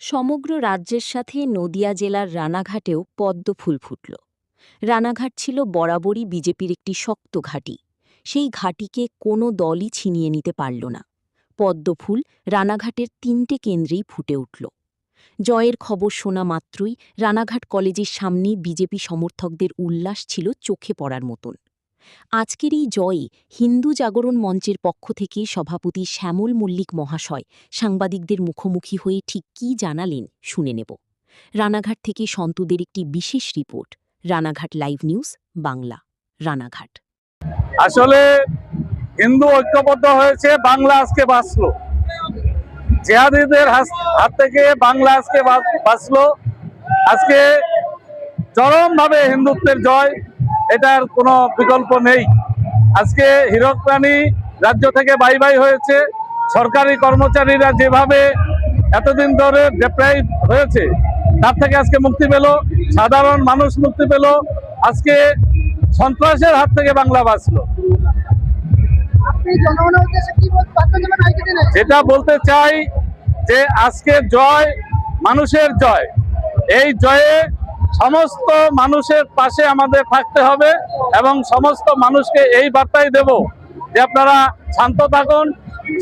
সমগ্র রাজ্যের সাথে নদিয়া জেলার রানাঘাটেও পদ্ম ফুল ফুটল। রানাঘাট ছিল বরাবরই বিজেপির একটি শক্ত ঘাঁটি। সেই ঘাঁটিকে কোনো দলই ছিনিয়ে নিতে পারল না। পদ্ম ফুল রানাঘাটের ৩টে কেন্দ্রেই ফুটে উঠল। জয়ের খবর শোনা মাত্রই রানাঘাট কলেজের সামনে বিজেপি সমর্থকদের উল্লাস ছিল চোখে পড়ার মতন। আজকের এই জয়ে হিন্দু জাগরণ মঞ্চের পক্ষ থেকে সভাপতি শ্যামল মল্লিক মহাশয় সাংবাদিকদের মুখোমুখি হয়ে ঠিক কী জানালেন শুনে নেব। রানাঘাট থেকে সন্তুদের একটি বিশেষ report. Ranaghat live news Bangla, Ranaghat. আসলে হিন্দু ঐক্যবদ্ধ হয়েছে, বাংলা আজকে বাঁচলো। জিহাদিদের হাত থেকে বাংলা আজকে বাঁচলো। আজকে চরমভাবে হিন্দুত্বের জয়, এটার কোনো বিকল্প নেই। আজকে হীরকপ্রাণী রাজ্য থেকে বাই বাই হয়েছে। সরকারি কর্মচারীরা যেভাবে এতদিন ধরে ডিপ্রাইভ হয়েছে তার থেকে আজকে মুক্তি পেল, সাধারণ মানুষ মুক্তি পেল। আজকে সন্ত্রাসের হাত থেকে বাংলা বাঁচলো। যেটা বলতে চাই যে আজকে জয় মানুষের জয়। এই জয়ে সমস্ত মানুষের পাশে আমাদের থাকতে হবে এবং সমস্ত মানুষকে এই বার্তাই দেব যে আপনারা শান্ত থাকুন,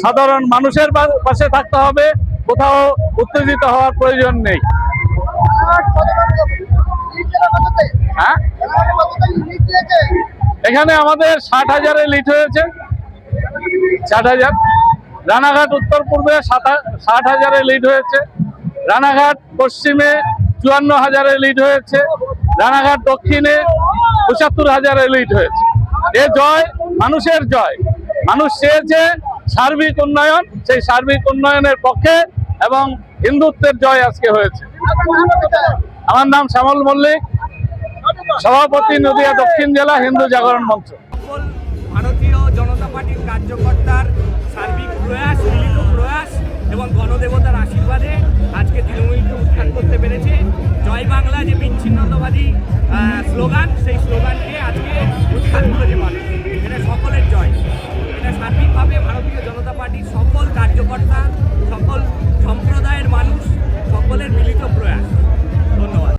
সাধারণ মানুষের পাশে থাকতে হবে, কোথাও উত্তেজিত হওয়ার প্রয়োজন নেই। হ্যাঁ, এখানে আমাদের ৬০,০০০-এ লিড হয়েছে। ৬০,০০০। রানাঘাট উত্তর পূর্বে ৬০,০০০-এ লিড হয়েছে। রানাঘাট পশ্চিমে ৫৪,০০০-এ লিড হয়েছে। রানাঘাট দক্ষিণে ৭৫,০০০-এ লিড হয়েছে। এ জয় মানুষের জয়। মানুষ চেয়েছে সার্বিক উন্নয়ন, সেই সার্বিক উন্নয়নের পক্ষে এবং হিন্দুত্বের জয় আজকে হয়েছে। আমার নাম শ্যামল মল্লিক, সভাপতি নদিয়া দক্ষিণ জেলা হিন্দু জাগরণ মঞ্চ। ভারতীয় জনতা পার্টির কার্যকর্তার সার্বিক প্রয়াস, মিলিত প্রয়াস এবং গণদেবতার আশীর্বাদে আজকে তৃণমূলকে উত্থান করতে পেরেছে। জয় বাংলা যে বিচ্ছিন্নতাবাদী স্লোগান, সেই স্লোগানকে আজকে উত্থান করেছে মানুষ। এটা সকলের জয়। এটা সার্বিকভাবে ভারতীয় জনতা পার্টির সকল কার্যকর্তা, সকল সম্প্রদায়ের মানুষ, সকলের মিলিত প্রয়াস। ধন্যবাদ।